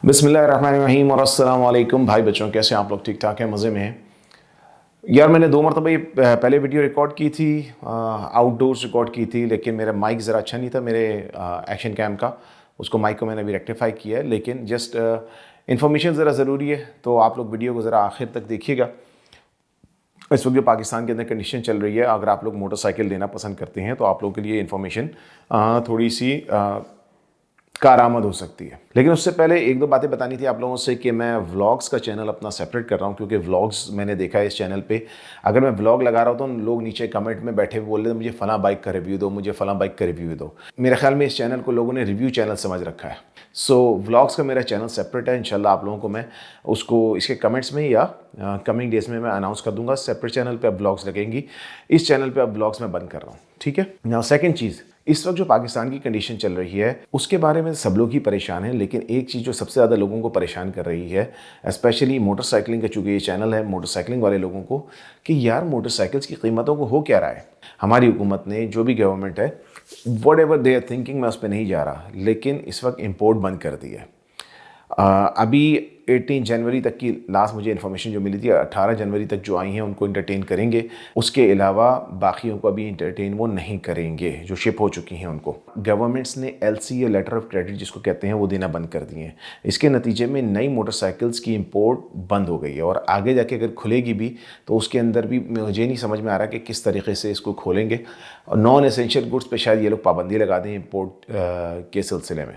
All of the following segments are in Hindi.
बिस्मिल्लाहिर्रहमानिर्रहीम और अस्सलाम वालेकुम भाई बच्चों, कैसे हैं आप लोग? ठीक ठाक हैं, मज़े में हैं यार। मैंने 2 मरतबा ये पहले वीडियो रिकॉर्ड की थी, आउटडोर्स रिकॉर्ड की थी, लेकिन मेरा माइक ज़रा अच्छा नहीं था मेरे एक्शन कैम का। उसको माइक को मैंने अभी रेक्टिफाई किया है, लेकिन जस्ट इन्फॉर्मेशन ज़रा ज़रूरी है, तो आप लोग वीडियो को ज़रा आखिर तक देखिएगा। इस वक्त जो पाकिस्तान के अंदर कंडीशन चल रही है, अगर आप लोग मोटरसाइकिल लेना पसंद करते हैं तो आप लोगों के लिए इन्फॉर्मेशन थोड़ी सी कारआमद हो सकती है। लेकिन उससे पहले एक दो बातें बतानी थी आप लोगों से कि मैं व्लॉग्स का चैनल अपना सेपरेट कर रहा हूँ, क्योंकि व्लॉग्स मैंने देखा है इस चैनल पे, अगर मैं व्लॉग लगा रहा हूँ तो लोग नीचे कमेंट में बैठे हुए बोल रहे हैं मुझे फ़लाँ बाइक का रिव्यू दो, मुझे फ़लाँ बाइक का रिव्यू दो। मेरे ख्याल में इस चैनल को लोगों ने रिव्यू चैनल समझ रखा है। सो व्लॉग्स का मेरा चैनल सेपरेट है। इंशाल्लाह आप लोगों को मैं उसको इसके कमेंट्स में या कमिंग डेज में मैं अनाउंस कर दूंगा। सेपरेट चैनल पे अब ब्लॉग्स लगेंगी, इस चैनल पे अब ब्लॉग्स मैं बंद कर रहा हूँ, ठीक है। नाउ सेकंड चीज़, इस वक्त जो पाकिस्तान की कंडीशन चल रही है उसके बारे में सब लोग ही परेशान हैं, लेकिन एक चीज़ जो सबसे ज़्यादा लोगों को परेशान कर रही है, स्पेशली मोटरसाइकिलिंग का, चूँकि ये चैनल है मोटरसाइकिलिंग वाले लोगों को, कि यार मोटरसाइकिल्स की कीमतों को हो क्या रहा है। हमारी हुकूमत ने, जो भी गवर्नमेंट है, whatever they are thinking, मैं उस पर नहीं जा रहा, लेकिन इस वक्त इम्पोर्ट बंद कर दिया है। अभी 18 जनवरी तक की लास्ट मुझे इन्फॉर्मेशन जो मिली थी, 18 जनवरी तक जो आई हैं उनको इंटरटेन करेंगे। उसके अलावा बाकियों को अभी इंटरटेन वो नहीं करेंगे जो शिप हो चुकी हैं उनको। गवर्नमेंट्स ने एलसी या लेटर ऑफ क्रेडिट जिसको कहते हैं वो देना बंद कर दिए हैं। इसके नतीजे में नई मोटरसाइकिल्स की इंपोर्ट बंद हो गई है, और आगे जाके अगर खुलेगी भी तो उसके अंदर भी मुझे नहीं समझ में आ रहा कि किस तरीके से इसको खोलेंगे। और नॉन एसेंशियल गुड्स पे शायद ये लोग पाबंदी लगा दें इंपोर्ट के सिलसिले में।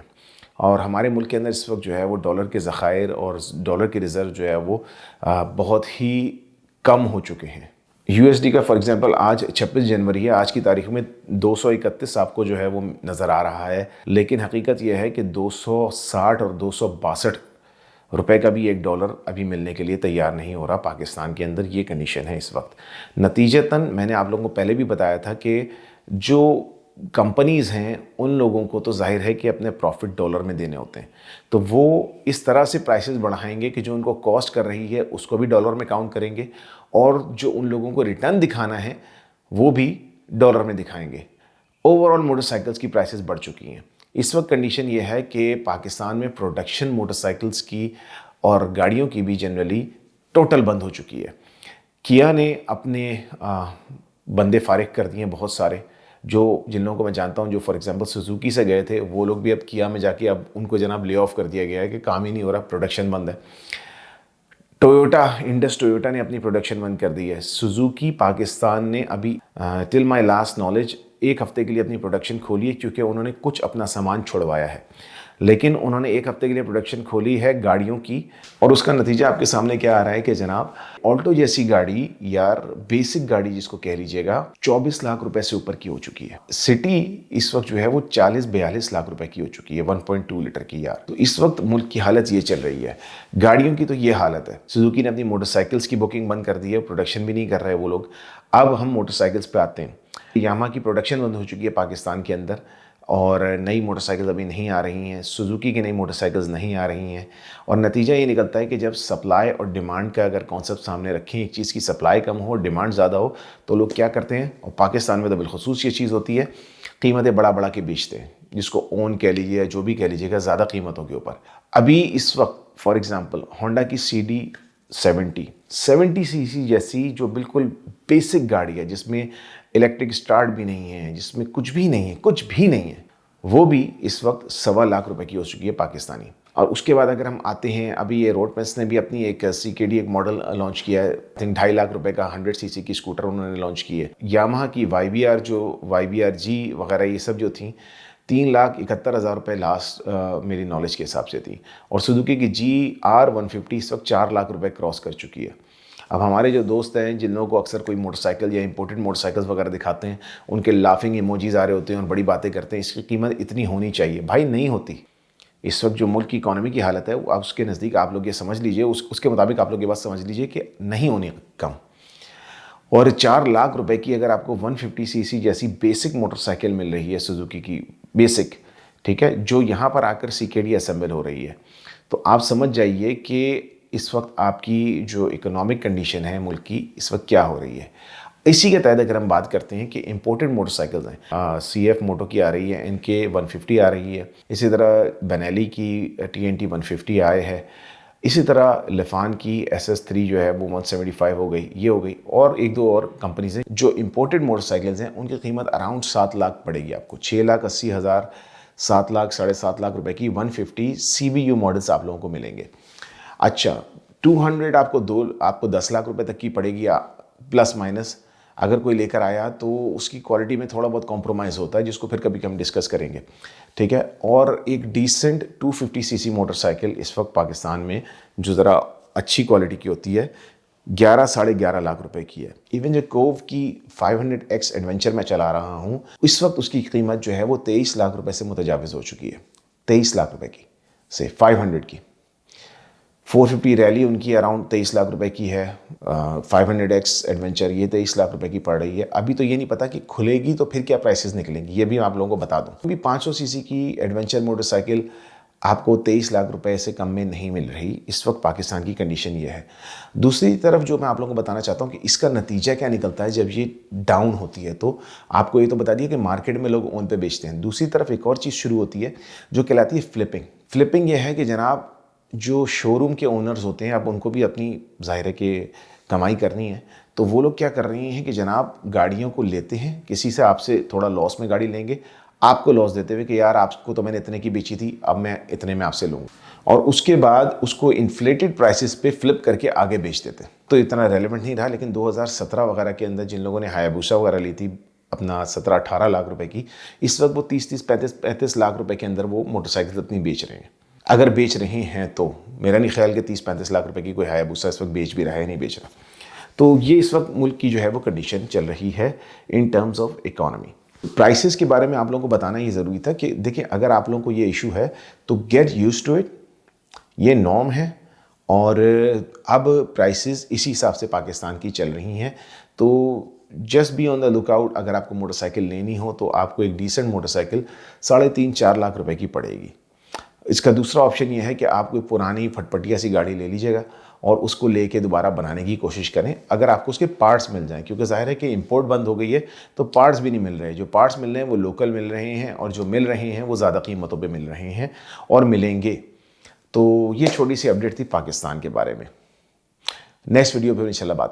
और हमारे मुल्क के अंदर इस वक्त जो है वो डॉलर के ज़खायर और डॉलर के रिज़र्व जो है वो बहुत ही कम हो चुके हैं। यूएसडी का फॉर एग्जांपल आज 26 जनवरी है, आज की तारीख में 231 आपको जो है वो नज़र आ रहा है, लेकिन हकीकत यह है कि 260 और 262 रुपए का भी $1 अभी मिलने के लिए तैयार नहीं हो रहा पाकिस्तान के अंदर। ये कंडीशन है इस वक्त। नतीजतन मैंने आप लोगों को पहले भी बताया था कि जो कंपनीज़ हैं उन लोगों को तो जाहिर है कि अपने प्रॉफिट डॉलर में देने होते हैं, तो वो इस तरह से प्राइसेस बढ़ाएंगे कि जो उनको कॉस्ट कर रही है उसको भी डॉलर में काउंट करेंगे, और जो उन लोगों को रिटर्न दिखाना है वो भी डॉलर में दिखाएंगे। ओवरऑल मोटरसाइकिल्स की प्राइसेस बढ़ चुकी हैं। इस वक्त कंडीशन ये है कि पाकिस्तान में प्रोडक्शन मोटरसाइकिल्स की और गाड़ियों की भी जनरली टोटल बंद हो चुकी है। किया ने अपने बंदे फारिग कर दिए बहुत सारे, जो जिन लोगों को मैं जानता हूं, जो फॉर एग्जांपल सुजुकी से गए थे, वो लोग भी अब किया में जाके अब उनको जनाब ले ऑफ कर दिया गया है कि काम ही नहीं हो रहा, प्रोडक्शन बंद है। टोयोटा, इंडस टोयोटा ने अपनी प्रोडक्शन बंद कर दी है। सुजुकी पाकिस्तान ने अभी टिल माय लास्ट नॉलेज 1 हफ्ते के लिए अपनी प्रोडक्शन खोली है, क्योंकि उन्होंने कुछ अपना सामान छुड़वाया है, लेकिन उन्होंने 1 हफ्ते के लिए प्रोडक्शन खोली है गाड़ियों की। और उसका नतीजा आपके सामने क्या आ रहा है कि जनाब ऑल्टो जैसी गाड़ी, यार बेसिक गाड़ी जिसको कह लीजिएगा, 24 लाख रुपए से ऊपर की हो चुकी है। सिटी इस वक्त जो है वो 40-42 लाख रुपए की हो चुकी है, 1.2 लीटर की। यार तो इस वक्त मुल्क की हालत ये चल रही है। गाड़ियों की तो ये हालत है। सुजुकी ने अपनी मोटरसाइकिल्स की बुकिंग बंद कर दी है, प्रोडक्शन भी नहीं कर रहे वो लोग। अब हम मोटरसाइकिल्स पे आते हैं। यामा की प्रोडक्शन बंद हो चुकी है पाकिस्तान के अंदर, और नई मोटरसाइकिल्स अभी नहीं आ रही हैं। सुजुकी की नई मोटरसाइकिल्स नहीं आ रही हैं, और नतीजा ये निकलता है कि जब सप्लाई और डिमांड का अगर कॉन्सेप्ट सामने रखें, एक चीज़ की सप्लाई कम हो, डिमांड ज़्यादा हो, तो लोग क्या करते हैं, और पाकिस्तान में तो बिलखुसूस ये चीज़ होती है, कीमतें बढ़ा बढ़ा के बेचते हैं, जिसको ओन कह लीजिए या जो भी कह लीजिएगा, ज़्यादा कीमतों के ऊपर। अभी इस वक्त फॉर एग्ज़ाम्पल होंडा की CD70 सीसी जैसी जो बिल्कुल बेसिक गाड़ी है, जिसमें इलेक्ट्रिक स्टार्ट भी नहीं है, जिसमें कुछ भी नहीं है, कुछ भी नहीं है, वो भी इस वक्त 1.25 लाख रुपए की हो चुकी है पाकिस्तानी। और उसके बाद अगर हम आते हैं, अभी ये रोड पेंस ने भी अपनी एक CKD एक मॉडल लॉन्च किया है, आई थिंक 2.5 लाख रुपए का 100 सीसी की स्कूटर उन्होंने लॉन्च की है। यामाहा की YBR, जो YBR-G वगैरह, ये सब जो थी 3,71,000 रुपये लास्ट मेरी नॉलेज के हिसाब से थी। और सुजुकी की GR150 इस वक्त 4 लाख रुपए क्रॉस कर चुकी है। अब हमारे जो दोस्त हैं, जिन लोगों को अक्सर कोई मोटरसाइकिल या इंपोर्टेड मोटरसाइकिल्स वगैरह दिखाते हैं, उनके लाफिंग इमोजीज आ रहे होते हैं और बड़ी बातें करते हैं, इसकी कीमत इतनी होनी चाहिए। भाई नहीं होती। इस वक्त जो मुल्क की इकॉनमी की हालत है, आप उसके नज़दीक आप लोग ये समझ लीजिए, उसके मुताबिक आप लोग ये बात समझ लीजिए कि नहीं होनी कम। और 4 लाख रुपए की अगर आपको 150 सीसी जैसी बेसिक मोटरसाइकिल मिल रही है, सुजुकी की बेसिक, ठीक है, जो यहाँ पर आकर CKD असेंबल हो रही है, तो आप समझ जाइए कि इस वक्त आपकी जो इकोनॉमिक कंडीशन है मुल्क की, इस वक्त क्या हो रही है। इसी के तहत अगर हम बात करते हैं कि इंपोर्टेड मोटरसाइकिल्स हैं, CF मोटो की आ रही है, NK 150 आ रही है, इसी तरह बेनेली की TNT 150 आए है, इसी तरह लिफान की SS3 जो है वो 175 हो गई, ये हो गई, और एक दो और कंपनीज हैं जो इंपोर्टेड मोटरसाइकिल्स हैं, उनकी कीमत अराउंड 7 लाख पड़ेगी आपको, 6,80,000, 7 लाख, 7.5 लाख रुपए की 150 CBU मॉडल्स आप लोगों को मिलेंगे। अच्छा, 200 आपको 10 लाख रुपए तक की पड़ेगी, प्लस माइनस। अगर कोई लेकर आया तो उसकी क्वालिटी में थोड़ा बहुत कॉम्प्रोमाइज़ होता है, जिसको फिर कभी हम डिस्कस करेंगे, ठीक है। और एक डिसेंट 250 सीसी मोटरसाइकिल इस वक्त पाकिस्तान में जो ज़रा अच्छी क्वालिटी की होती है 11 साढ़े 11 लाख रुपए की है। इवन जो कोव की 500X एडवेंचर मैं चला रहा हूँ, इस वक्त उसकी कीमत जो है वो 23 लाख रुपए से मुतजाविज़ हो चुकी है, 23 लाख रुपए की से 500 की। 450 रैली उनकी अराउंड 23 लाख रुपए की है, 500X एडवेंचर ये 23 लाख रुपए की पड़ रही है। अभी तो ये नहीं पता कि खुलेगी तो फिर क्या प्राइसेस निकलेंगी, ये भी मैं आप लोगों को बता दूं। अभी 500 सीसी की एडवेंचर मोटरसाइकिल आपको 23 लाख रुपए से कम में नहीं मिल रही, इस वक्त पाकिस्तान की कंडीशन ये है। दूसरी तरफ जो मैं आप लोगों को बताना चाहता हूँ कि इसका नतीजा क्या निकलता है जब ये डाउन होती है, तो आपको ये तो बता दिया कि मार्केट में लोग ओन पे बेचते हैं। दूसरी तरफ एक और चीज़ शुरू होती है जो कहलाती है फ्लिपिंग। फ्लिपिंग ये है कि जनाब जो शोरूम के ओनर्स होते हैं, अब उनको भी अपनी ज़ाहिर है कि कमाई करनी है, तो वो लोग क्या कर रहे हैं कि जनाब गाड़ियों को लेते हैं, किसी से आपसे थोड़ा लॉस में गाड़ी लेंगे, आपको लॉस देते हुए कि यार आपको तो मैंने इतने की बेची थी, अब मैं इतने में आपसे लूँगा, और उसके बाद उसको इन्फ्लेटेड प्राइसेस पे फ्लिप करके आगे बेच देते हैं। तो इतना रेलेवेंट नहीं रहा, लेकिन 2017 वगैरह के अंदर जिन लोगों ने हायाबुसा वगैरह ली थी अपना 17-18 लाख रुपए की, इस वक्त वो 30-30, 35-35 लाख रुपए के अंदर वो मोटरसाइकिल अपनी बेच रहे हैं। अगर बेच रहे हैं तो मेरा नहीं ख्याल कि 30-35 लाख रुपए की कोई हायाबुसा इस वक्त बेच भी रहा है, नहीं बेच रहा। तो ये इस वक्त मुल्क की जो है वो कंडीशन चल रही है in terms of economy. Prices के बारे में आप लोगों को बताना ये ज़रूरी था कि देखिए, अगर आप लोगों को ये इशू है तो गेट यूज्ड टू इट, ये नॉर्म है, और अब प्राइसेस इसी हिसाब से पाकिस्तान की चल रही हैं। तो just be on the lookout, अगर आपको मोटरसाइकिल लेनी हो तो आपको एक डिसेंट मोटरसाइकिल 3.5-4 लाख रुपए की पड़ेगी। इसका दूसरा ऑप्शन ये है कि आप कोई पुरानी फटपटिया सी गाड़ी ले लीजिएगा और उसको लेके दोबारा बनाने की कोशिश करें, अगर आपको उसके पार्ट्स मिल जाएं, क्योंकि ज़ाहिर है कि इंपोर्ट बंद हो गई है तो पार्ट्स भी नहीं मिल रहे। जो पार्ट्स मिल रहे हैं वो लोकल मिल रहे हैं, और जो मिल रहे हैं वो ज़्यादा कीमतों पे मिल रहे हैं और मिलेंगे। तो ये छोटी सी अपडेट थी पाकिस्तान के बारे में। नेक्स्ट वीडियो पर इंशाल्लाह बात